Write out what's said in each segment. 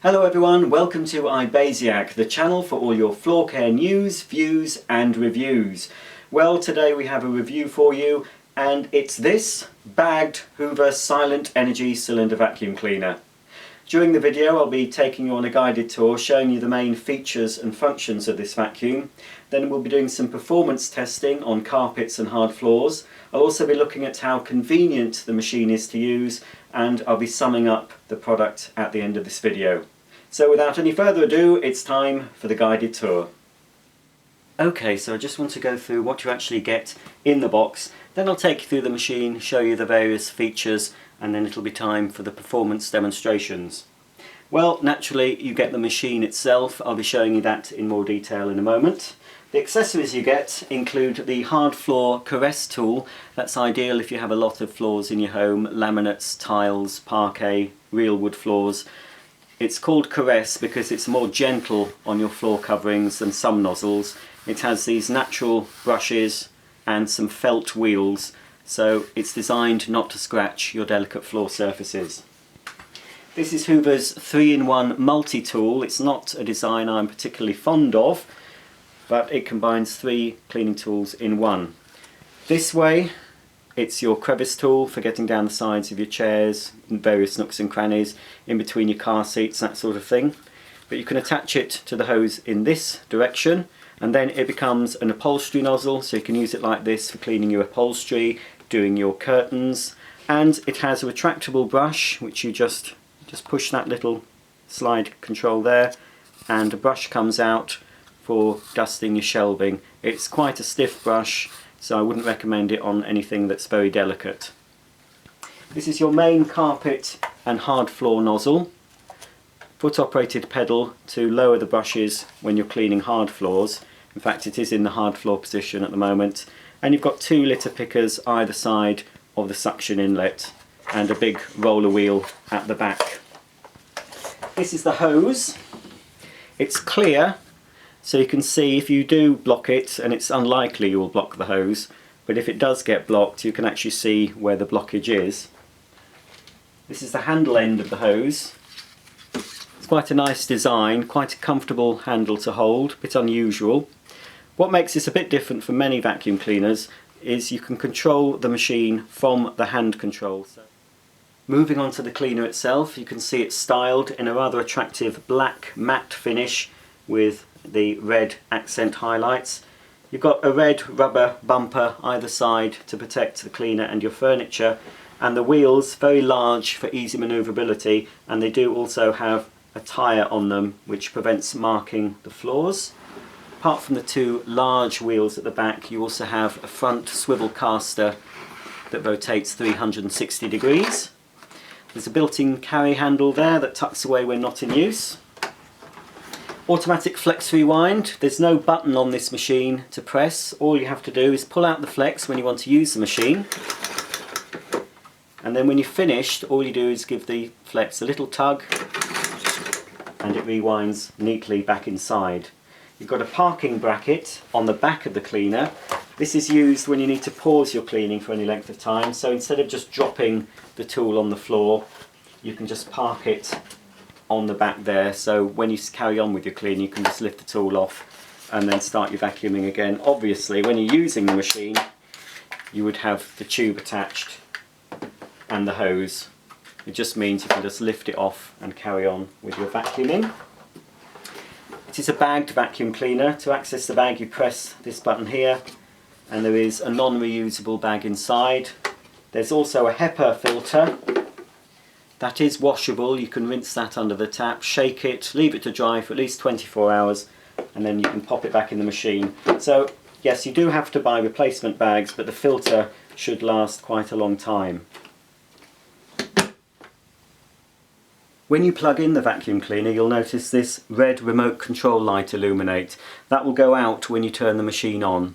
Hello everyone, welcome to iBasiac, the channel for all your floor care news, views and reviews. Well, today we have a review for you and it's this bagged Hoover Silent Energy cylinder vacuum cleaner. During the video I'll be taking you on a guided tour showing you the main features and functions of this vacuum. Then we'll be doing some performance testing on carpets and hard floors. I'll also be looking at how convenient the machine is to use, and I'll be summing up the product at the end of this video. So without any further ado, it's time for the guided tour. Okay, so I just want to go through what you actually get in the box, then I'll take you through the machine, show you the various features, and then it'll be time for the performance demonstrations. Well, naturally you get the machine itself. I'll be showing you that in more detail in a moment. The accessories you get include the hard floor caress tool. That's ideal if you have a lot of floors in your home, laminates, tiles, parquet, real wood floors. It's called caress because it's more gentle on your floor coverings than some nozzles. It has these natural brushes and some felt wheels, so it's designed not to scratch your delicate floor surfaces. This is Hoover's 3-in-1 multi-tool. It's not a design I'm particularly fond of, but it combines 3 cleaning tools in one. This way it's your crevice tool for getting down the sides of your chairs, in various nooks and crannies, in between your car seats, that sort of thing. But you can attach it to the hose in this direction, and then it becomes an upholstery nozzle, so you can use it like this for cleaning your upholstery, doing your curtains. And it has a retractable brush, which you just push that little slide control there, and a brush comes out for dusting your shelving. It's quite a stiff brush, so I wouldn't recommend it on anything that's very delicate. This is your main carpet and hard floor nozzle. Foot operated pedal to lower the brushes when you're cleaning hard floors. In fact, it is in the hard floor position at the moment. And you've got 2 litter pickers either side of the suction inlet and a big roller wheel at the back. This is the hose. It's clear, so you can see if you do block it, and it's unlikely you will block the hose, but if it does get blocked you can actually see where the blockage is. This is the handle end of the hose. It's quite a nice design, quite a comfortable handle to hold, a bit unusual. What makes this a bit different from many vacuum cleaners is you can control the machine from the hand control. Moving on to the cleaner itself, you can see it's styled in a rather attractive black matte finish with the red accent highlights. You've got a red rubber bumper either side to protect the cleaner and your furniture, and the wheels very large for easy manoeuvrability, and they do also have a tyre on them which prevents marking the floors. Apart from the 2 large wheels at the back, you also have a front swivel caster that rotates 360 degrees. There's a built-in carry handle there that tucks away when not in use. Automatic flex rewind. There's no button on this machine to press. All you have to do is pull out the flex when you want to use the machine, and then when you're finished all you do is give the flex a little tug and it rewinds neatly back inside. You've got a parking bracket on the back of the cleaner. This is used when you need to pause your cleaning for any length of time, so instead of just dropping the tool on the floor you can just park it on the back there, so when you carry on with your cleaning you can just lift the tool off and then start your vacuuming again. Obviously when you're using the machine you would have the tube attached and the hose. It just means you can just lift it off and carry on with your vacuuming. It is a bagged vacuum cleaner. To access the bag you press this button here, and there is a non-reusable bag inside. There's also a HEPA filter. That is washable. You can rinse that under the tap, shake it, leave it to dry for at least 24 hours, and then you can pop it back in the machine. So yes, you do have to buy replacement bags, but the filter should last quite a long time. When you plug in the vacuum cleaner you'll notice this red remote control light illuminate. That will go out when you turn the machine on.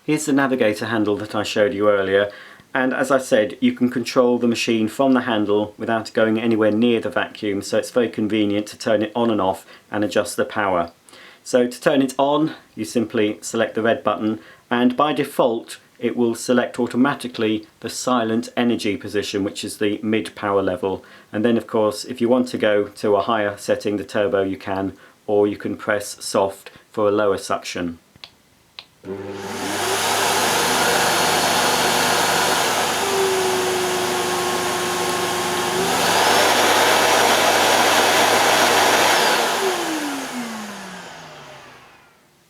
Here's the navigator handle that I showed you earlier, and as I said you can control the machine from the handle without going anywhere near the vacuum, so it's very convenient to turn it on and off and adjust the power. So to turn it on you simply select the red button, and by default it will select automatically the silent energy position, which is the mid power level. And then of course, if you want to go to a higher setting, the turbo, you can, or you can press soft for a lower suction.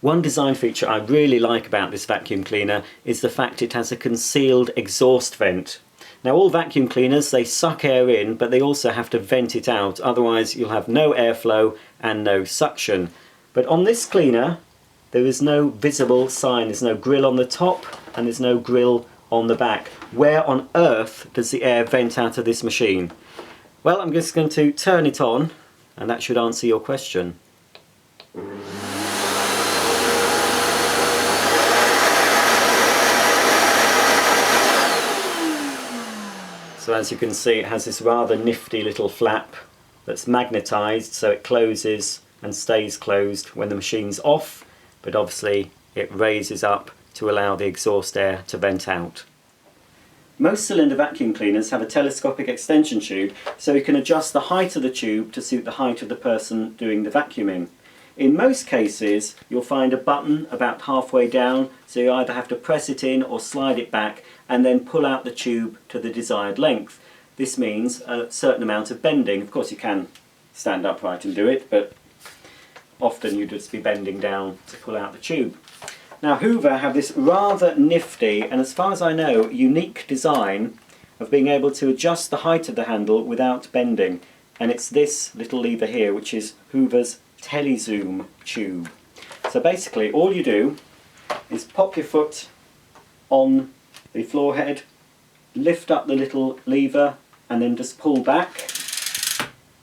One design feature I really like about this vacuum cleaner is the fact it has a concealed exhaust vent. Now all vacuum cleaners, they suck air in, but they also have to vent it out, otherwise you'll have no airflow and no suction. But on this cleaner there is no visible sign, there's no grill on the top and there's no grill on the back. Where on earth does the air vent out of this machine? Well, I'm just going to turn it on and that should answer your question. So as you can see, it has this rather nifty little flap that's magnetised, so it closes and stays closed when the machine's off, but obviously it raises up to allow the exhaust air to vent out. Most cylinder vacuum cleaners have a telescopic extension tube, so you can adjust the height of the tube to suit the height of the person doing the vacuuming. In most cases, you'll find a button about halfway down, so you either have to press it in or slide it back and then pull out the tube to the desired length. This means a certain amount of bending. Of course you can stand upright and do it, but often you'd just be bending down to pull out the tube. Now Hoover have this rather nifty and, as far as I know, unique design of being able to adjust the height of the handle without bending, and it's this little lever here, which is Hoover's Telezoom tube. So basically all you do is pop your foot on the floor head, lift up the little lever and then just pull back,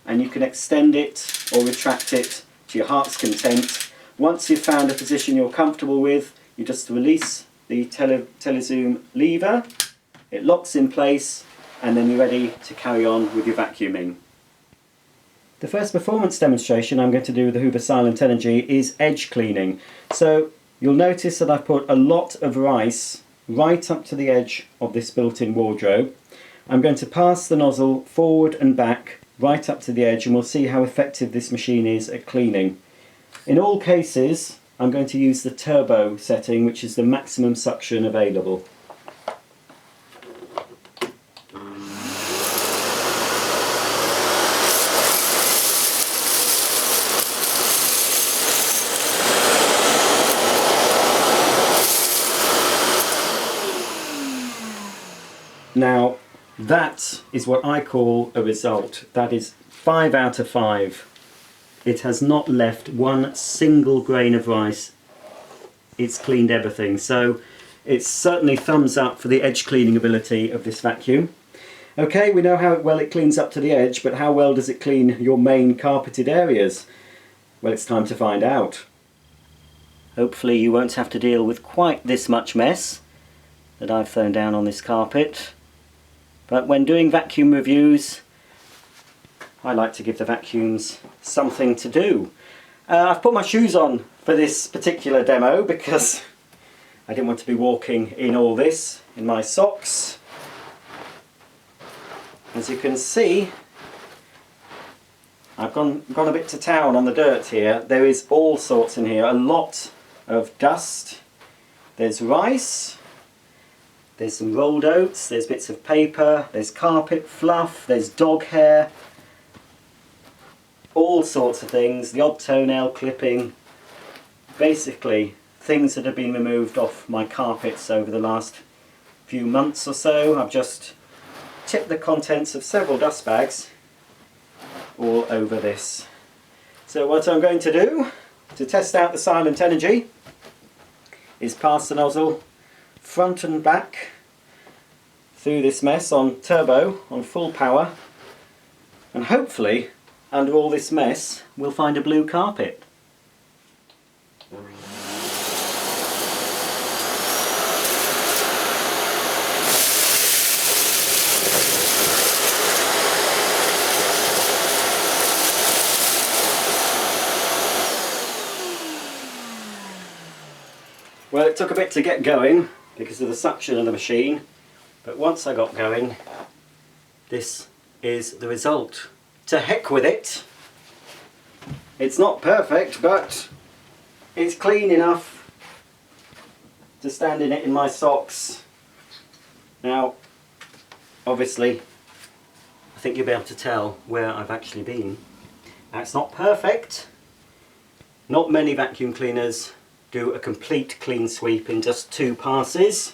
and you can extend it or retract it to your heart's content. Once you've found a position you're comfortable with, you just release the Telezoom lever, it locks in place, and then you're ready to carry on with your vacuuming. The first performance demonstration I'm going to do with the Hoover Silent Energy is edge cleaning. So you'll notice that I've put a lot of rice right up to the edge of this built-in wardrobe. I'm going to pass the nozzle forward and back right up to the edge, and we'll see how effective this machine is at cleaning. In all cases, I'm going to use the turbo setting, which is the maximum suction available. Now, that is what I call a result. That is 5 out of 5. It has not left one single grain of rice. It's cleaned everything. So it's certainly thumbs up for the edge cleaning ability of this vacuum. Okay, we know how well it cleans up to the edge, but how well does it clean your main carpeted areas? Well, it's time to find out. Hopefully you won't have to deal with quite this much mess that I've thrown down on this carpet. But when doing vacuum reviews, I like to give the vacuums something to do. I've put my shoes on for this particular demo because I didn't want to be walking in all this in my socks. As you can see, I've gone a bit to town on the dirt here. There is all sorts in here, a lot of dust. There's rice. There's some rolled oats, there's bits of paper, there's carpet fluff, there's dog hair, all sorts of things, the odd toenail clipping, basically things that have been removed off my carpets over the last few months or so. I've just tipped the contents of several dust bags all over this. So what I'm going to do to test out the Silent Energy is pass the nozzle front and back through this mess on turbo, on full power, and hopefully under all this mess we'll find a blue carpet. Well, it took a bit to get going. because of the suction of the machine, but once I got going, this is the result. To heck with it. It's not perfect, but it's clean enough to stand in it in my socks. Now, obviously, I think you'll be able to tell where I've actually been. Now, it's not perfect. Not many vacuum cleaners do a complete clean sweep in just 2 passes.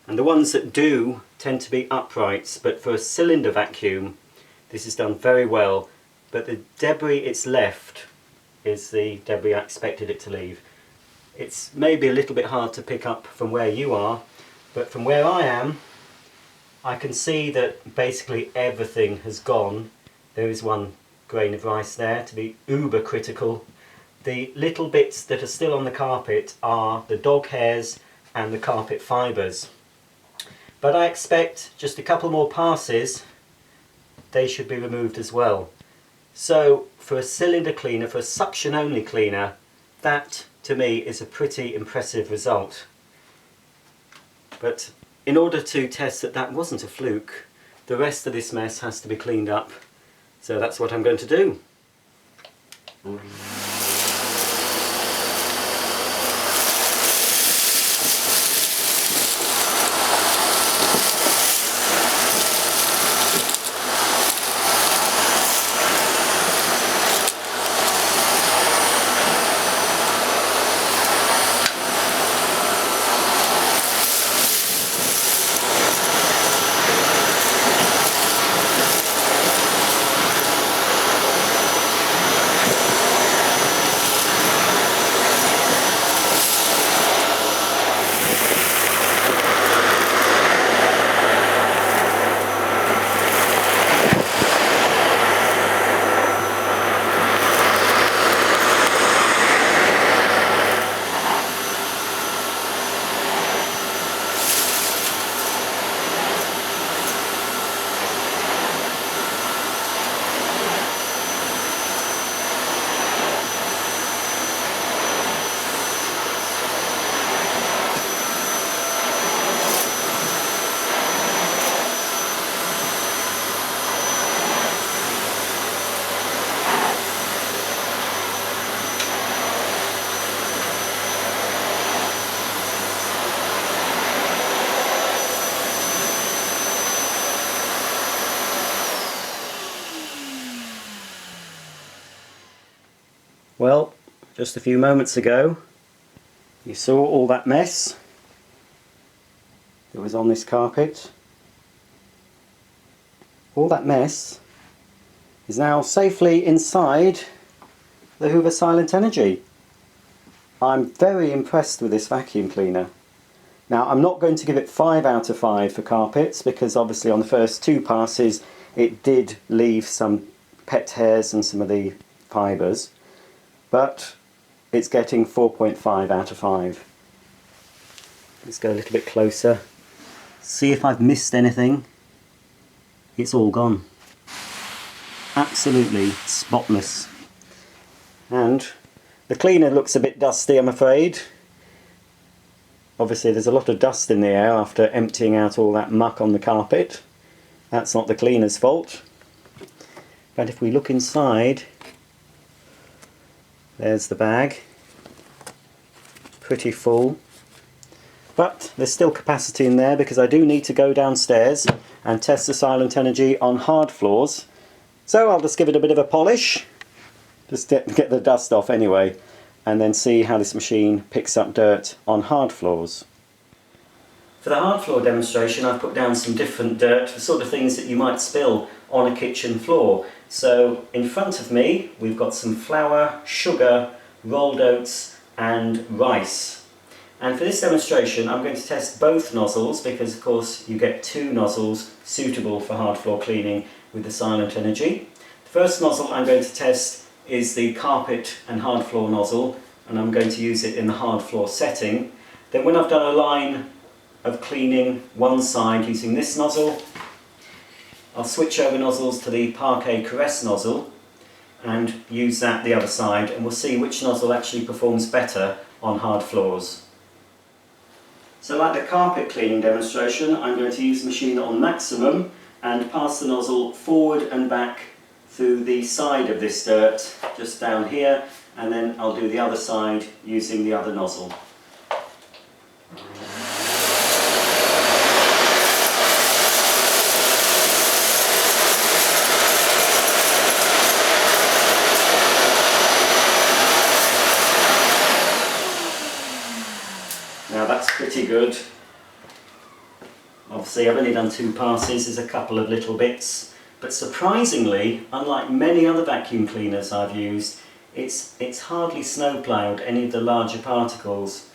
And the ones that do tend to be uprights, but for a cylinder vacuum, this is done very well. But the debris it's left is the debris I expected it to leave. It's maybe a little bit hard to pick up from where you are, but from where I am, I can see that basically everything has gone. There is 1 grain of rice there, to be uber critical. The little bits that are still on the carpet are the dog hairs and the carpet fibres. But I expect just a couple more passes, they should be removed as well. So for a cylinder cleaner, for a suction only cleaner, that to me is a pretty impressive result. But in order to test that that wasn't a fluke, the rest of this mess has to be cleaned up. So that's what I'm going to do. Well, just a few moments ago, you saw all that mess that was on this carpet. All that mess is now safely inside the Hoover Silent Energy. I'm very impressed with this vacuum cleaner. Now, I'm not going to give it 5 out of 5 for carpets, because obviously on the first 2 passes it did leave some pet hairs and some of the fibres. But it's getting 4.5 out of 5. Let's go a little bit closer. See if I've missed anything. It's all gone. Absolutely spotless. And the cleaner looks a bit dusty, I'm afraid. Obviously there's a lot of dust in the air after emptying out all that muck on the carpet. That's not the cleaner's fault. But if we look inside, there's the bag, pretty full, but there's still capacity in there because I do need to go downstairs and test the Silent Energy on hard floors. So I'll just give it a bit of a polish, just get the dust off anyway, and then see how this machine picks up dirt on hard floors. For the hard floor demonstration, I've put down some different dirt, the sort of things that you might spill on a kitchen floor. So in front of me we've got some flour, sugar, rolled oats and rice. And for this demonstration I'm going to test both nozzles, because of course you get 2 nozzles suitable for hard floor cleaning with the Silent Energy. The first nozzle I'm going to test is the carpet and hard floor nozzle, and I'm going to use it in the hard floor setting. Then when I've done a line of cleaning one side using this nozzle, I'll switch over nozzles to the Parquet Caress nozzle and use that the other side, and we'll see which nozzle actually performs better on hard floors. So like the carpet cleaning demonstration, I'm going to use the machine on maximum and pass the nozzle forward and back through the side of this dirt, just down here, and then I'll do the other side using the other nozzle. Now that's pretty good. Obviously I've only done 2 passes, there's a couple of little bits, but surprisingly, unlike many other vacuum cleaners I've used, it's hardly snowplowed any of the larger particles.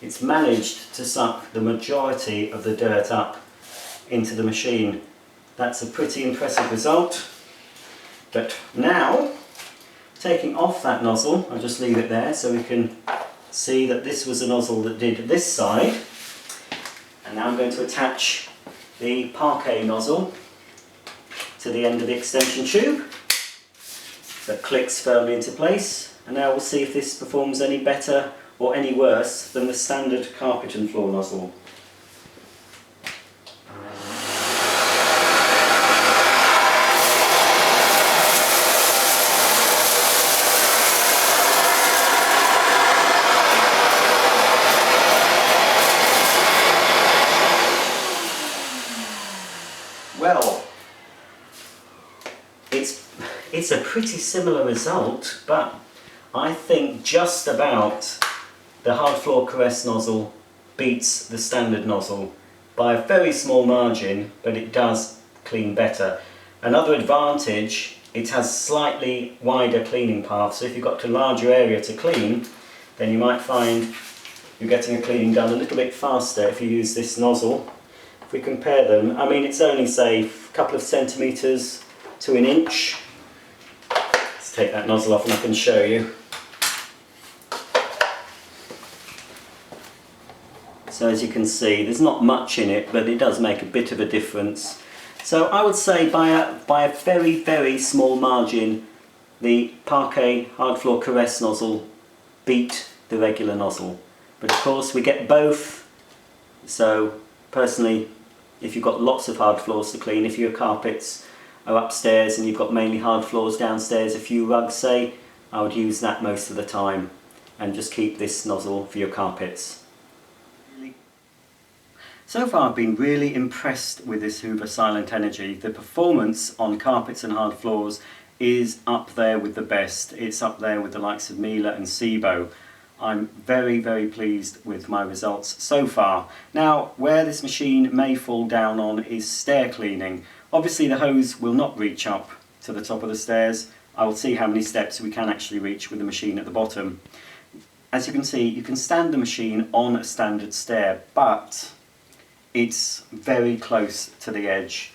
It's managed to suck the majority of the dirt up into the machine. That's a pretty impressive result. But now, taking off that nozzle, I'll just leave it there so we can see that this was a nozzle that did this side. And now I'm going to attach the parquet nozzle to the end of the extension tube that clicks firmly into place. And now we'll see if this performs any better or any worse than the standard carpet and floor nozzle. Well, it's a pretty similar result, but I think just about the hard floor caress nozzle beats the standard nozzle by a very small margin, but it does clean better. Another advantage, it has slightly wider cleaning path, so if you've got a larger area to clean, then you might find you're getting a cleaning done a little bit faster if you use this nozzle. If we compare them, I mean it's only say a couple of centimetres to an inch. Let's take that nozzle off and I can show you. So as you can see, there's not much in it, but it does make a bit of a difference. So I would say by a very, very small margin, the parquet hard floor caress nozzle beat the regular nozzle. But of course we get both, so personally, if you've got lots of hard floors to clean, if your carpets are upstairs and you've got mainly hard floors downstairs, a few rugs say, I would use that most of the time and just keep this nozzle for your carpets. So far I've been really impressed with this Hoover Silent Energy. The performance on carpets and hard floors is up there with the best. It's up there with the likes of Miele and Sebo. I'm very, very pleased with my results so far. Now, where this machine may fall down on is stair cleaning. Obviously the hose will not reach up to the top of the stairs. I will see how many steps we can actually reach with the machine at the bottom. As you can see, you can stand the machine on a standard stair, but it's very close to the edge.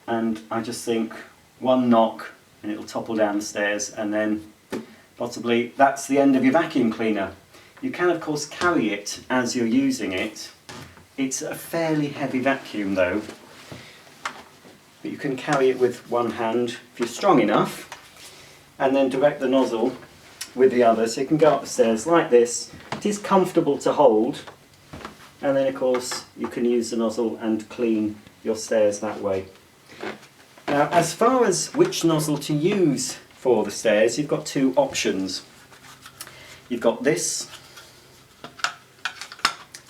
And I just think one knock and it'll topple down the stairs, and then possibly that's the end of your vacuum cleaner. You can of course carry it as you're using it. It's a fairly heavy vacuum though, but you can carry it with one hand if you're strong enough, and then direct the nozzle with the other, so you can go up the stairs like this. It is comfortable to hold, and then of course you can use the nozzle and clean your stairs that way. Now, as far as which nozzle to use for the stairs, you've got 2 options. You've got this,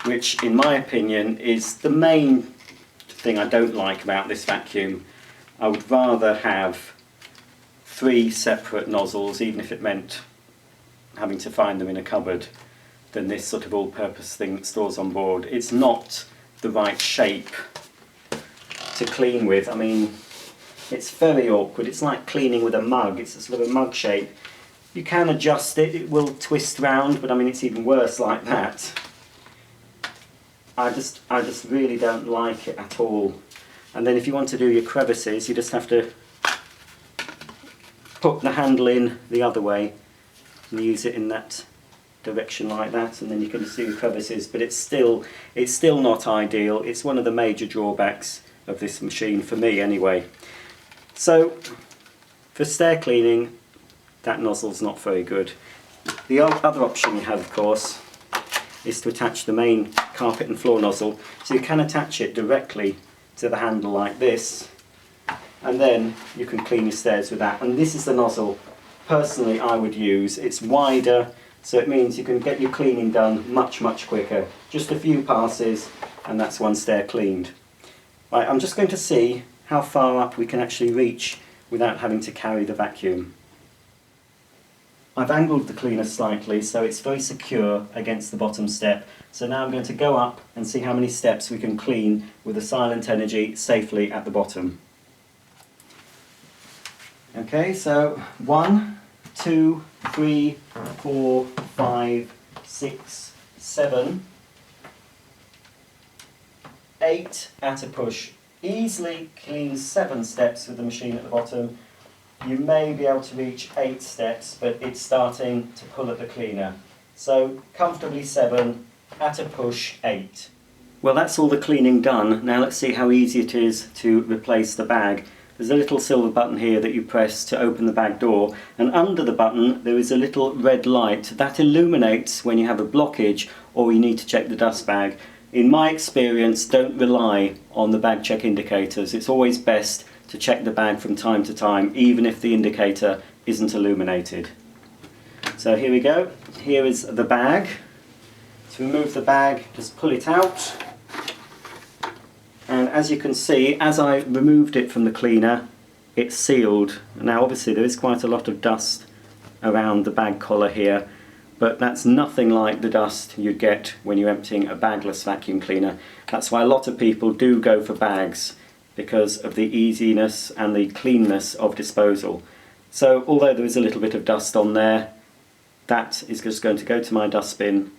which in my opinion is the main thing I don't like about this vacuum. I would rather have 3 separate nozzles, even if it meant having to find them in a cupboard, than this sort of all-purpose thing that stores on board. It's not the right shape to clean with. I mean, it's very awkward. It's like cleaning with a mug. It's a sort of a mug shape. You can adjust it, it will twist round, but I mean it's even worse like that. I just really don't like it at all. And then if you want to do your crevices, you just have to put the handle in the other way and use it in that direction like that, and then you can do your crevices, but it's still not ideal. It's one of the major drawbacks of this machine, for me anyway. So for stair cleaning, that nozzle's not very good. The other option you have, of course, is to attach the main carpet and floor nozzle. So you can attach it directly to the handle like this, and then you can clean your stairs with that. And this is the nozzle personally I would use. It's wider, so it means you can get your cleaning done much quicker. Just a few passes and that's one stair cleaned. Right, I'm just going to see how far up we can actually reach without having to carry the vacuum. I've angled the cleaner slightly so it's very secure against the bottom step. So now I'm going to go up and see how many steps we can clean with the Silent Energy safely at the bottom. Okay, so 1, 2, 3, 4, 5, 6, 7, 8 at a push. Easily cleans 7 steps with the machine at the bottom. You may be able to reach 8 steps, but it's starting to pull at the cleaner. So comfortably 7, at a push 8. Well, that's all the cleaning done. Now let's see how easy it is to replace the bag. There's a little silver button here that you press to open the bag door, and under the button there is a little red light that illuminates when you have a blockage or you need to check the dust bag. In my experience, don't rely on the bag check indicators. It's always best to check the bag from time to time, even if the indicator isn't illuminated. So here we go. Here is the bag. To remove the bag, just pull it out. And as you can see, as I removed it from the cleaner, it's sealed. Now obviously there is quite a lot of dust around the bag collar here, but that's nothing like the dust you'd get when you're emptying a bagless vacuum cleaner. That's why a lot of people do go for bags, because of the easiness and the cleanness of disposal. So although there is a little bit of dust on there, that is just going to go to my dustbin,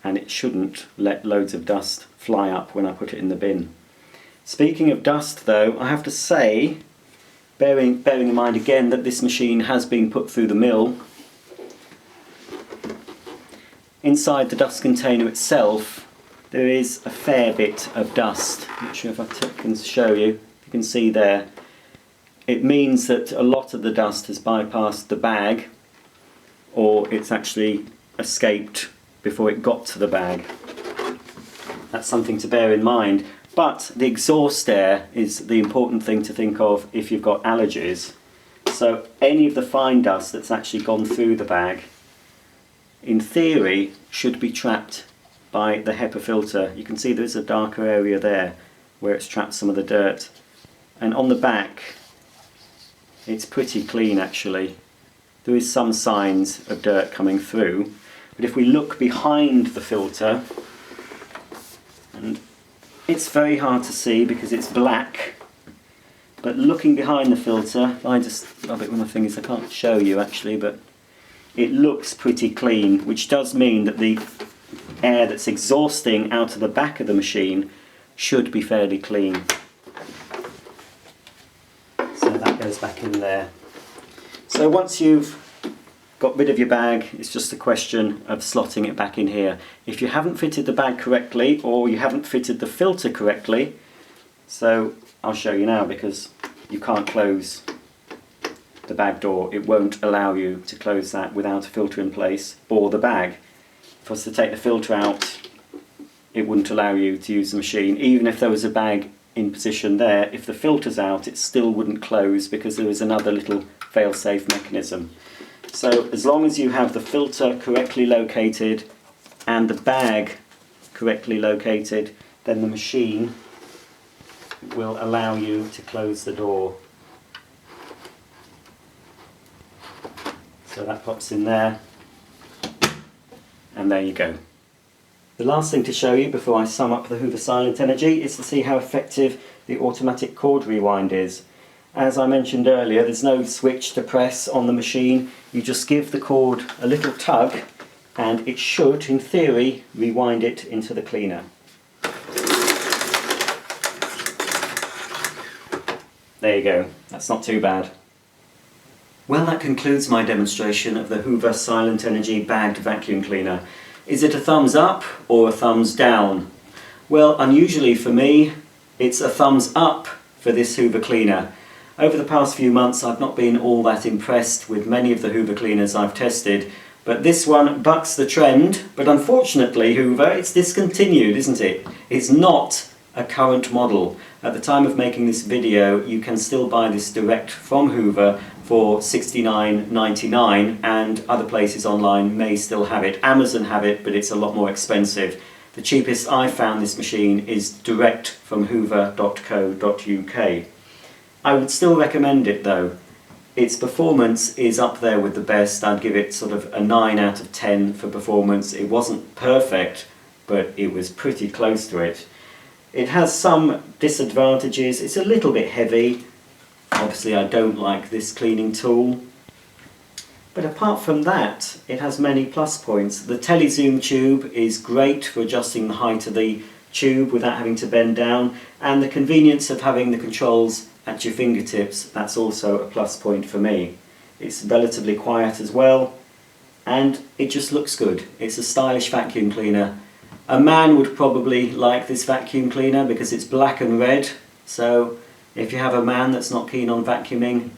and it shouldn't let loads of dust fly up when I put it in the bin. Speaking of dust though, I have to say, bearing in mind again that this machine has been put through the mill, inside the dust container itself there is a fair bit of dust. I'm not sure if I can show you. You can see there. It means that a lot of the dust has bypassed the bag, or it's actually escaped before it got to the bag. That's something to bear in mind. But the exhaust air is the important thing to think of if you've got allergies. So any of the fine dust that's actually gone through the bag, in theory, should be trapped by the HEPA filter. You can see there's a darker area there where it's trapped some of the dirt. And on the back, it's pretty clean actually. There is some signs of dirt coming through. But if we look behind the filter, and it's very hard to see because it's black, but looking behind the filter, if I just rub it with my fingers, I can't show you actually, but it looks pretty clean, which does mean that the air that's exhausting out of the back of the machine should be fairly clean. So that goes back in there. So once you've got rid of your bag, it's just a question of slotting it back in here. If you haven't fitted the bag correctly, or you haven't fitted the filter correctly, so I'll show you now because you can't close the bag door. It won't allow you to close that without a filter in place or the bag. If I was to take the filter out, it wouldn't allow you to use the machine. Even if there was a bag in position there, if the filter's out, it still wouldn't close because there is another little fail-safe mechanism. So as long as you have the filter correctly located and the bag correctly located, then the machine will allow you to close the door. So that pops in there, and there you go. The last thing to show you before I sum up the Hoover Silent Energy is to see how effective the automatic cord rewind is. As I mentioned earlier, there's no switch to press on the machine. You just give the cord a little tug and it should, in theory, rewind it into the cleaner. There you go, that's not too bad. Well, that concludes my demonstration of the Hoover Silent Energy bagged vacuum cleaner. Is it a thumbs up or a thumbs down? Well, unusually for me, it's a thumbs up for this Hoover cleaner. Over the past few months I've not been all that impressed with many of the Hoover cleaners I've tested, But this one bucks the trend, but unfortunately, Hoover, it's discontinued, isn't it? It's not a current model. At the time of making this video, you can still buy this direct from Hoover for $69.99, and other places online may still have it. Amazon have it, but it's a lot more expensive. The cheapest I found this machine is direct from hoover.co.uk. I would still recommend it though. Its performance is up there with the best. I'd give it sort of a 9 out of 10 for performance. It wasn't perfect, but it was pretty close to it. It has some disadvantages. It's a little bit heavy. Obviously I don't like this cleaning tool. But apart from that, it has many plus points. The telezoom tube is great for adjusting the height of the tube without having to bend down, and the convenience of having the controls at your fingertips, that's also a plus point for me. It's relatively quiet as well, and it just looks good. It's a stylish vacuum cleaner. A man would probably like this vacuum cleaner because it's black and red, so if you have a man that's not keen on vacuuming,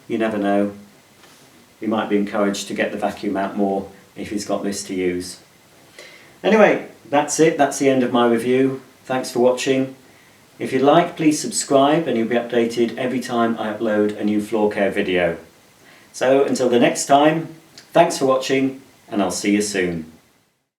you never know. You might be encouraged to get the vacuum out more if he's got this to use. Anyway, that's it. That's the end of my review. Thanks for watching. If you like, please subscribe and you'll be updated every time I upload a new floor care video. So until the next time, thanks for watching and I'll see you soon.